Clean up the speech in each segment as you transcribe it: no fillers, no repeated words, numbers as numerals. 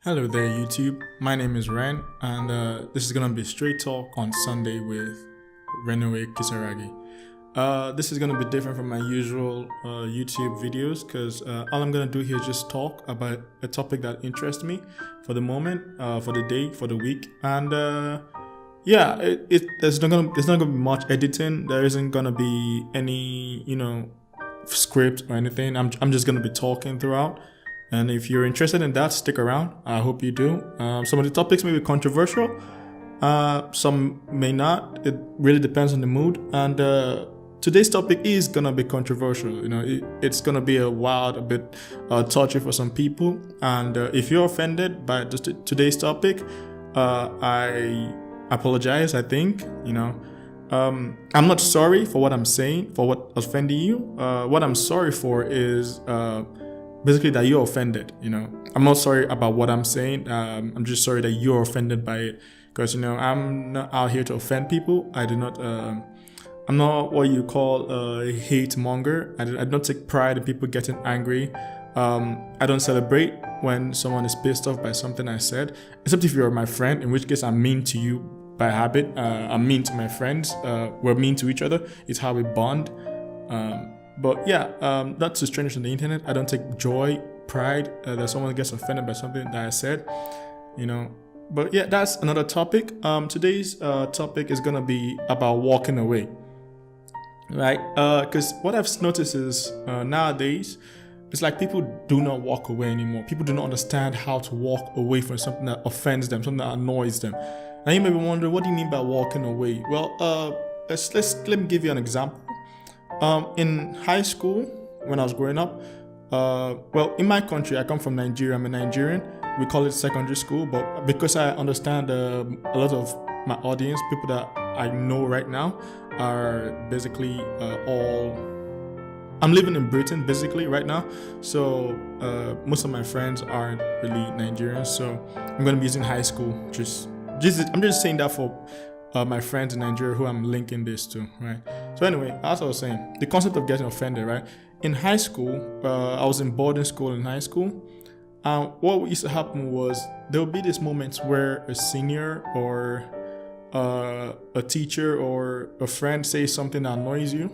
Hello there, YouTube. My name is Ren, and this is gonna be Straight Talk on Sunday with Renoe Kisaragi. This is gonna be different from my usual YouTube videos because all I'm gonna do here is just talk about a topic that interests me for the moment, for the day, for the week, and there's not gonna be much editing. There isn't gonna be any script or anything. I'm just gonna be talking throughout. And if you're interested in that, stick around. I hope you do. Some of the topics may be controversial. Some may not. It really depends on the mood. And today's topic is gonna be controversial. It's gonna be a bit touchy for some people. And if you're offended by today's topic, I apologize. I think I'm not sorry for what I'm saying, for what offending you. What I'm sorry for is basically that you're offended. I'm not sorry about what I'm saying. I'm just sorry that you're offended by it, because I'm not out here to offend people. I do not I'm not what you call a hate monger. I don't take pride in people getting angry. I don't celebrate when someone is pissed off by something I said, except if you're my friend, in which case I'm mean to you by habit. I'm mean to my friends. We're mean to each other. It's how we bond. But yeah, not to strangers on the internet. I don't take pride that someone gets offended by something that I said, But yeah, that's another topic. Today's topic is gonna be about walking away, right? Because what I've noticed is nowadays, it's like people do not walk away anymore. People do not understand how to walk away from something that offends them, something that annoys them. Now you may be wondering, what do you mean by walking away? Well, let me give you an example. In high school, when I was growing up, in my country, I come from Nigeria. I'm a Nigerian. We call it secondary school, but because I understand a lot of my audience, people that I know right now, are basically I'm living in Britain basically right now, so most of my friends aren't really Nigerians. So I'm going to be using high school. I'm just saying that for my friends in Nigeria who I'm linking this to, right? So anyway, as I was saying, the concept of getting offended, right? In high school, I was in boarding school in high school. What used to happen was there would be these moments where a senior or a teacher or a friend says something that annoys you,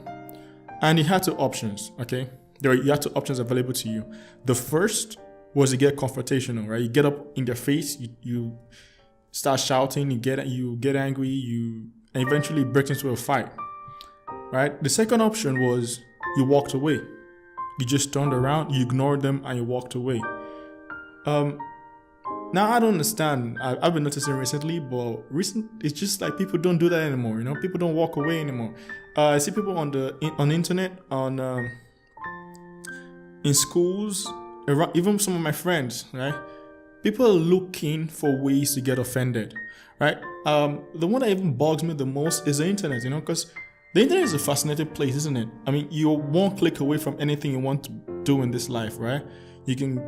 and you had two options, okay? You had two options available to you. The first was to get confrontational, right? You get up in their face, you start shouting, you get angry, and eventually break into a fight, right? The second option was you walked away. You just turned around, you ignored them, and you walked away. Now I don't understand. I've been noticing recently, but it's just like people don't do that anymore. People don't walk away anymore. I see people on the internet, in schools, even some of my friends, right? People are looking for ways to get offended, right? The one that even bugs me the most is the internet, because the internet is a fascinating place, isn't it? I mean, you're one click away from anything you want to do in this life, right? You can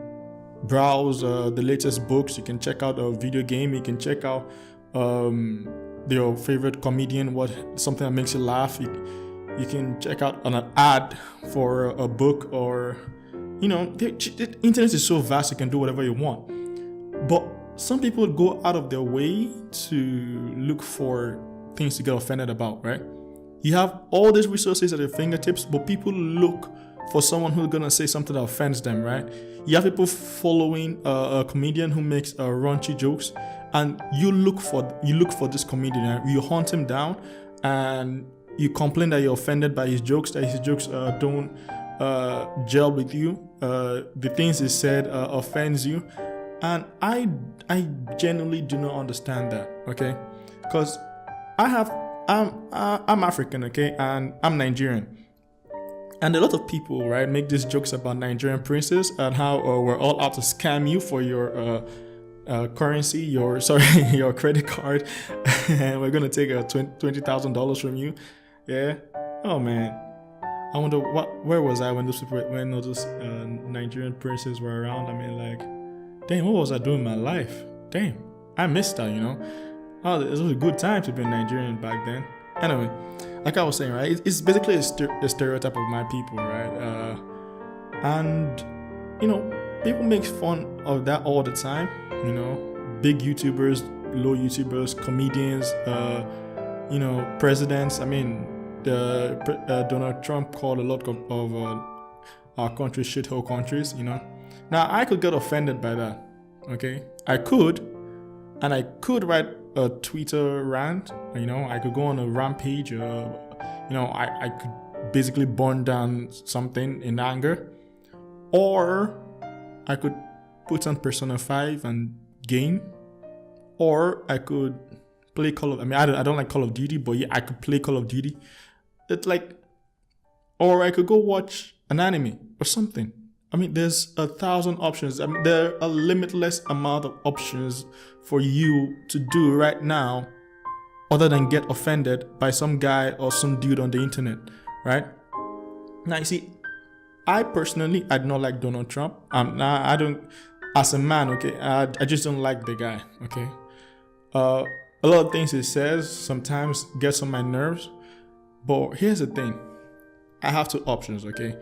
browse the latest books, you can check out a video game, you can check out your favorite comedian, something that makes you laugh. You can check out an ad for a book, or the internet is so vast, you can do whatever you want. But some people go out of their way to look for things to get offended about, right? You have all these resources at your fingertips, but people look for someone who's gonna say something that offends them, right? You have people following a comedian who makes raunchy jokes, and you look for this comedian, and you hunt him down, and you complain that you're offended by his jokes, that his jokes don't gel with you. The things he said offends you. And I genuinely do not understand that, okay? Because I'm African, okay, and I'm Nigerian, and a lot of people, right, make these jokes about Nigerian princes and how we're all out to scam you for your currency, your credit card, and we're gonna take $20,000 from you. Yeah. Oh man, I wonder where was I when all those Nigerian princes were around? I mean, like, damn, what was I doing in my life? Damn, I missed out, Oh, it was a good time to be a Nigerian back then. Anyway, like I was saying, right, it's basically a stereotype of my people, right? And people make fun of that all the time. You know, big YouTubers, low YouTubers, comedians, presidents. I mean, Donald Trump called a lot of our countries shithole countries. You know, now I could get offended by that. Okay, I could write a Twitter rant. You know, I could go on a rampage. I could basically burn down something in anger, or I could put on Persona 5 and game, or I could play I don't like Call of Duty, but yeah, I could play Call of Duty. It's like, or I could go watch an anime or something. I mean, there's 1,000 options. I mean, there are a limitless amount of options for you to do right now, other than get offended by some guy or some dude on the internet, right? Now, you see, I personally, I do not like Donald Trump. I don't, as a man, okay, I just don't like the guy, okay? A lot of things he says sometimes gets on my nerves, but here's the thing. I have two options, okay?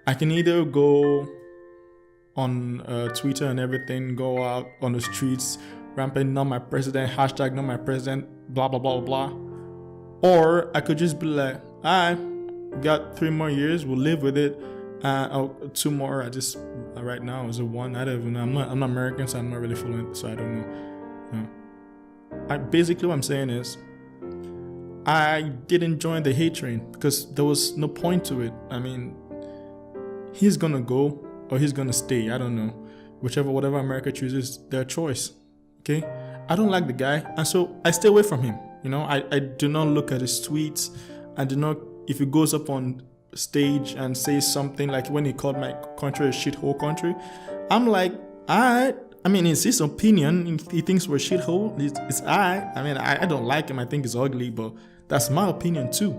I can either go on Twitter and everything, go out on the streets, ramping, not my president, hashtag not my president, blah, blah, blah, blah. Or I could just be like, all right, got 3 more years, we'll live with it. 2 more, right now is a 1. I don't even know. I'm not American, so I'm not really fluent, so I don't know. Basically what I'm saying is, I didn't join the hate train because there was no point to it. I mean, he's gonna go or he's gonna stay. I don't know. Whatever America chooses, their choice. Okay? I don't like the guy, and so I stay away from him. You know, I do not look at his tweets. I do not, if he goes up on stage and says something like when he called my country a shithole country, I'm like, alright. I mean, it's his opinion. If he thinks we're a shithole, it's alright. I mean, I don't like him. I think he's ugly, but that's my opinion too.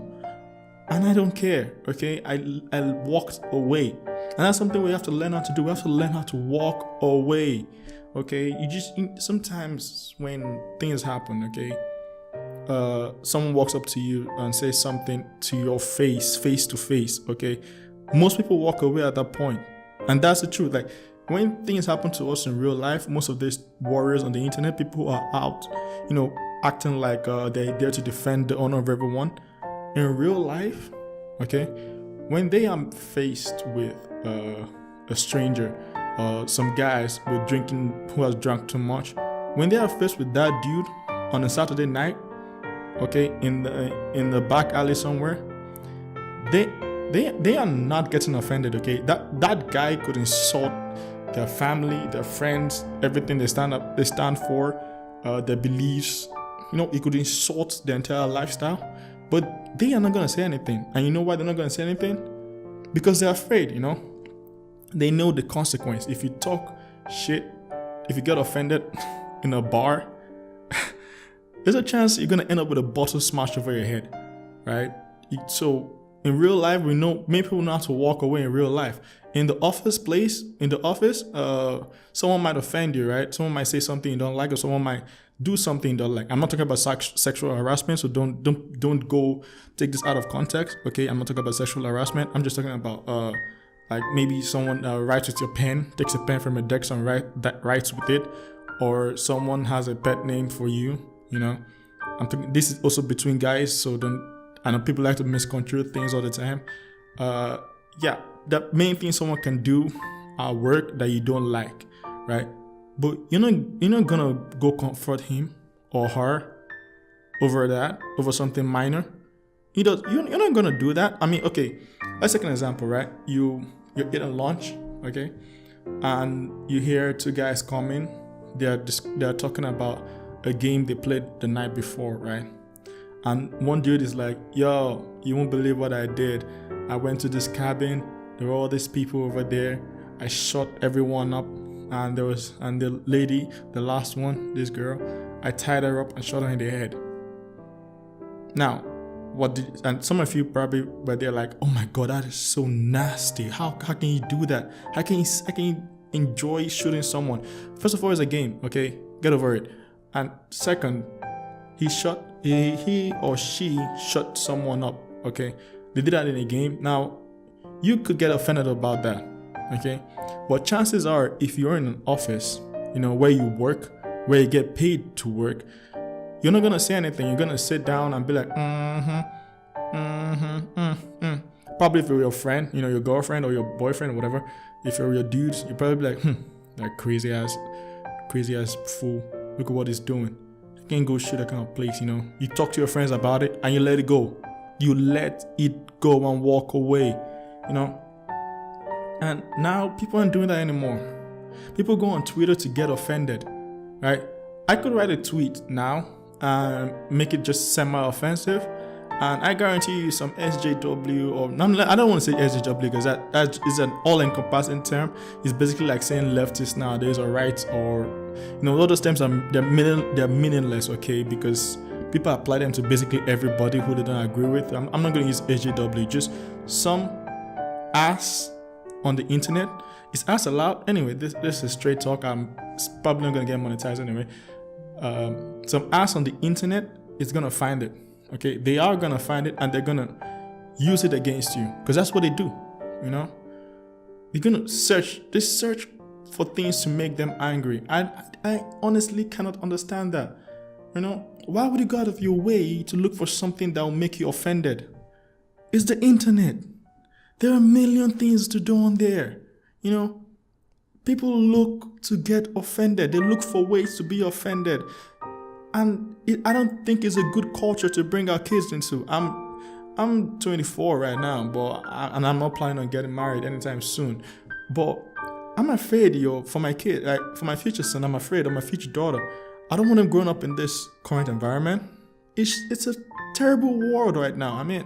And I don't care, okay? I walked away. And that's something we have to learn how to do. We have to learn how to walk away, okay? Sometimes when things happen, okay? Someone walks up to you and says something to your face to face, okay? Most people walk away at that point. And that's the truth. Like, when things happen to us in real life, most of these warriors on the internet, people who are out, you know, acting like they're there to defend the honor of everyone. In real life, okay, when they are faced with a stranger, some guys who has drunk too much, when they are faced with that dude on a Saturday night, okay, in the back alley somewhere, they are not getting offended, okay? That guy could insult their family, their friends, everything they stand for, their beliefs. You know, it could insult their entire lifestyle, but they are not gonna say anything. And you know why they're not gonna say anything? Because they're afraid. You know, they know the consequence. If you talk shit, if you get offended in a bar, there's a chance you're gonna end up with a bottle smashed over your head, right? So in real life, we know many people know how to walk away in real life. In the office, someone might offend you, right? Someone might say something you don't like, or someone might do something you don't like. I'm not talking about sexual harassment, so don't go take this out of context, okay? I'm not talking about sexual harassment. I'm just talking about like maybe someone writes with your pen, takes a pen from a desk and writes with it, or someone has a pet name for you. You know, this is also between guys, so I know people like to misconstrue things all the time. The main thing someone can do at work that you don't like, right? But you're not gonna go comfort him or her over something minor. You're not gonna do that. I mean, okay, let's take an example, right? You're eating lunch, okay, and you hear 2 guys coming. They're talking about a game they played the night before, right? And one dude is like, yo, you won't believe what I did. I went to this cabin. There were all these people over there. I shot everyone up. And the lady, the last one, this girl, I tied her up and shot her in the head. Now, and some of you probably were there like, oh my God, that is so nasty. How can you do that? How can you enjoy shooting someone? First of all, it's a game, okay? Get over it. And second, he or she shut someone up, okay? They did that in a game. Now, you could get offended about that, Okay, but chances are, if you're in an office, where you work, where you get paid to work, you're not gonna say anything. You're gonna sit down and be like, Probably if you're your friend, your girlfriend or your boyfriend or whatever, if you're your dudes, you're probably be like, that crazy ass fool. Look at what he's doing. You can't go shoot that kind of place, You talk to your friends about it and you let it go. You let it go and walk away, And now people aren't doing that anymore. People go on Twitter to get offended, right? I could write a tweet now and make it just semi-offensive, and I guarantee you some SJW, or I don't want to say SJW because that is an all-encompassing term. It's basically like saying leftists nowadays or rights, or all those terms they're meaningless, okay? Because people apply them to basically everybody who they don't agree with. I'm not going to use SJW. Just some ass on the internet. Is ass allowed? Anyway, this is straight talk. I'm probably not going to get monetized anyway. Some ass on the internet is going to find it. Okay, they are going to find it and they're going to use it against you, because that's what they do. You're going to search. They search for things to make them angry. I honestly cannot understand that. Why would you go out of your way to look for something that will make you offended? It's the internet. There are a million things to do on there. People look to get offended. They look for ways to be offended. And I don't think it's a good culture to bring our kids into. I'm 24 right now, and I'm not planning on getting married anytime soon. But I'm afraid, for my kid, like for my future son, I'm afraid of my future daughter. I don't want them growing up in this current environment. It's a terrible world right now. I mean,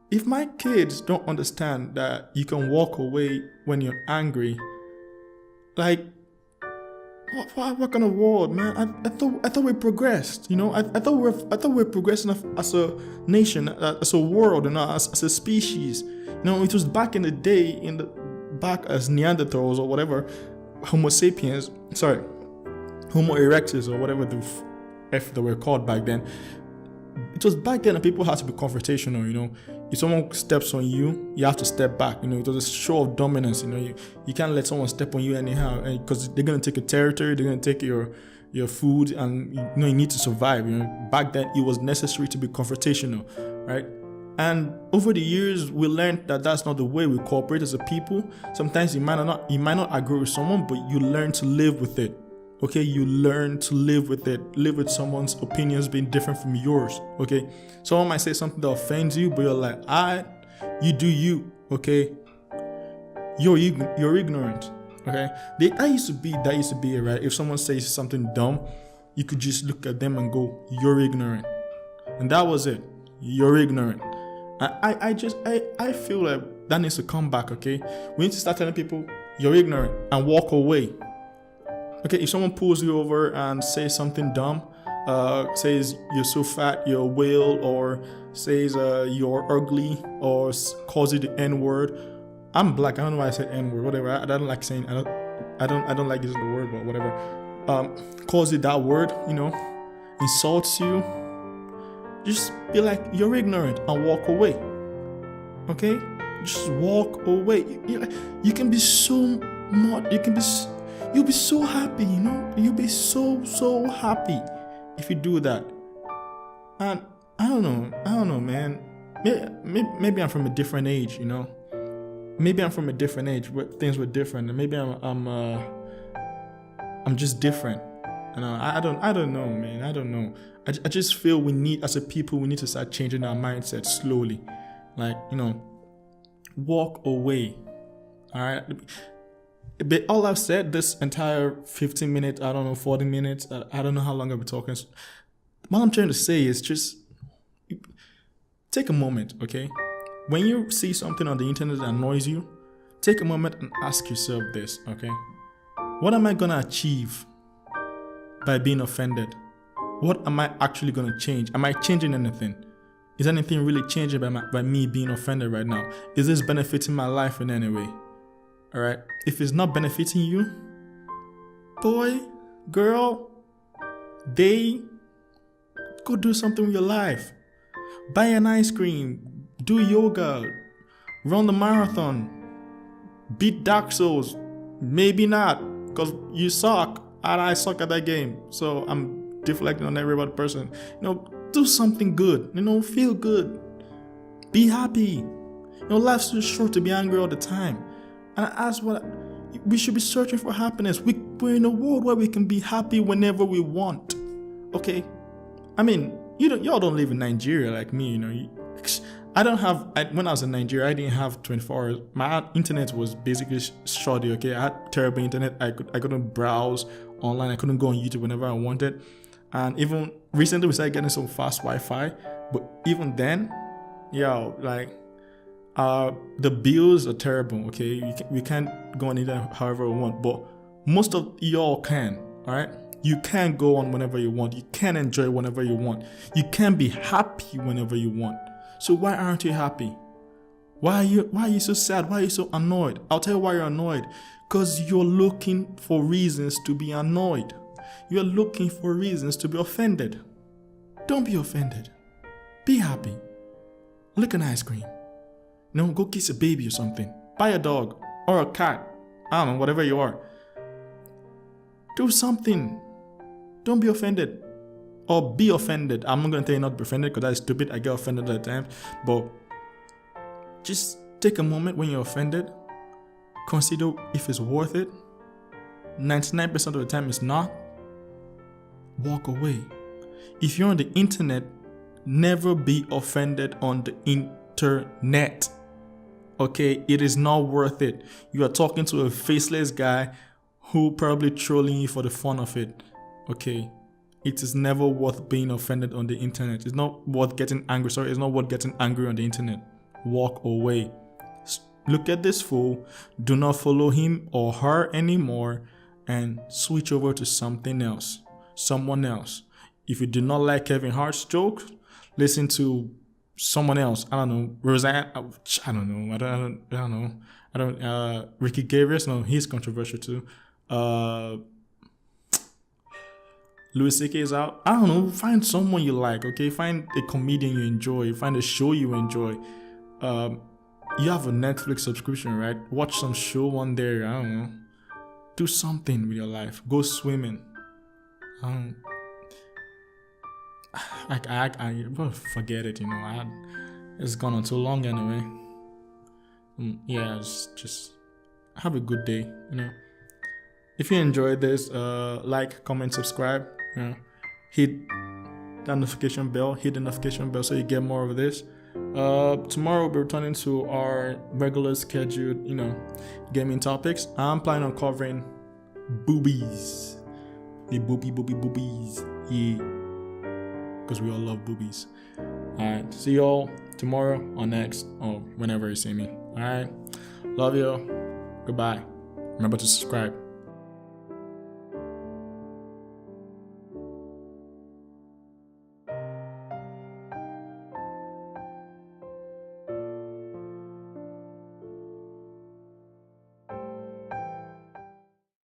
if my kids don't understand that you can walk away when you're angry, like, what kind of world, man? I thought we progressed. I thought we're progressing as a nation, as a world, as a species. It was back in the day, back as Neanderthals or whatever, Homo erectus or whatever the F they were called back then. It was back then that people had to be confrontational, If someone steps on you, you have to step back, It was a show of dominance, You can't let someone step on you anyhow, because they're going to take your territory, they're going to take your food, and, you need to survive, Back then, it was necessary to be confrontational, right? And over the years, we learned that that's not the way we cooperate as a people. Sometimes you might not agree with someone, but you learn to live with it. Okay, you learn to live with it. Live with someone's opinions being different from yours. Okay, someone might say something that offends you, but you're like, you do you. Okay, you're ignorant. Okay, that used to be it, right? If someone says something dumb, you could just look at them and go, you're ignorant, and that was it. You're ignorant. I feel like that needs to come back. Okay, we need to start telling people you're ignorant and walk away. Okay, if someone pulls you over and says something dumb, says you're so fat, you're a whale, or says you're ugly, or calls you the N-word. I'm black. I don't know why I said N-word. Whatever. I don't like saying. I don't like using the word, but whatever. Calls you that word, insults you. Just be like, you're ignorant, and walk away. Okay, just walk away. You can be so much. You'll be so happy, You'll be so happy if you do that. And I don't know, man. Maybe I'm from a different age, Maybe I'm from a different age where things were different, and maybe I'm just different. I don't know, man. I don't know. I just feel as a people, we need to start changing our mindset slowly. Like, walk away. All right. But all I've said this entire 15 minutes, 40 minutes, I don't know how long I've been talking. What I'm trying to say is just take a moment, okay? When you see something on the internet that annoys you, take a moment and ask yourself this, okay? What am I going to achieve by being offended? What am I actually going to change? Am I changing anything? Is anything really changing by me being offended right now? Is this benefiting my life in any way? All right. If it's not benefiting you, boy, girl, go do something with your life. Buy an ice cream, do yoga, run the marathon, Beat Dark Souls. Maybe not, because you suck and I suck at that game. So I'm deflecting on every other person. Do something good. Feel good. Be happy. Life's too short to be angry all the time. And that's what we should be searching for happiness. We're in a world where we can be happy whenever we want. Okay? I mean, y'all don't live in Nigeria like me, when I was in Nigeria, I didn't have 24 hours. My internet was basically shoddy, okay? I had terrible internet. I couldn't browse online. I couldn't go on YouTube whenever I wanted. And even recently, we started getting some fast Wi-Fi. But even then, the bills are terrible, okay? We can't go on internet however we want. But most of y'all can, all right? You can go on whenever you want. You can enjoy whenever you want. You can be happy whenever you want. So why aren't you happy? Why are you so sad? Why are you so annoyed? I'll tell you why you're annoyed. Because you're looking for reasons to be annoyed. You're looking for reasons to be offended. Don't be offended. Be happy. Lick an ice cream. Go kiss a baby or something. Buy a dog or a cat. I don't know, whatever you are. Do something. Don't be offended. Or be offended. I'm not going to tell you not to be offended because that's stupid. I get offended all the time. But just take a moment when you're offended. Consider if it's worth it. 99% of the time it's not. Walk away. If you're on the internet, never be offended on the internet. Okay? It is not worth it. You are talking to a faceless guy who probably trolling you for the fun of it. Okay? It is never worth being offended on the internet. It's not worth getting angry. It's not worth getting angry on the internet. Walk away. Look at this fool. Do not follow him or her anymore and switch over to something else. Someone else. If you do not like Kevin Hart's jokes, listen to someone else. I don't know. Roseanne. I don't know. I don't know. Ricky Gervais. No, he's controversial too. Louis C.K. is out. I don't know. Find someone you like, okay? Find a comedian you enjoy. Find a show you enjoy. You have a Netflix subscription, right? Watch some show on there. I don't know. Do something with your life. Go swimming. I forget it, it's gone on too long anyway. Just have a good day, If you enjoyed this, like, comment, subscribe. Hit that notification bell. Hit the notification bell so you get more of this. Tomorrow we'll be returning to our regular scheduled, gaming topics. I'm planning on covering boobies. The boobies. Yeah. Because we all love boobies. Alright. See y'all tomorrow or next or whenever you see me. Alright. Love you. Goodbye. Remember to subscribe.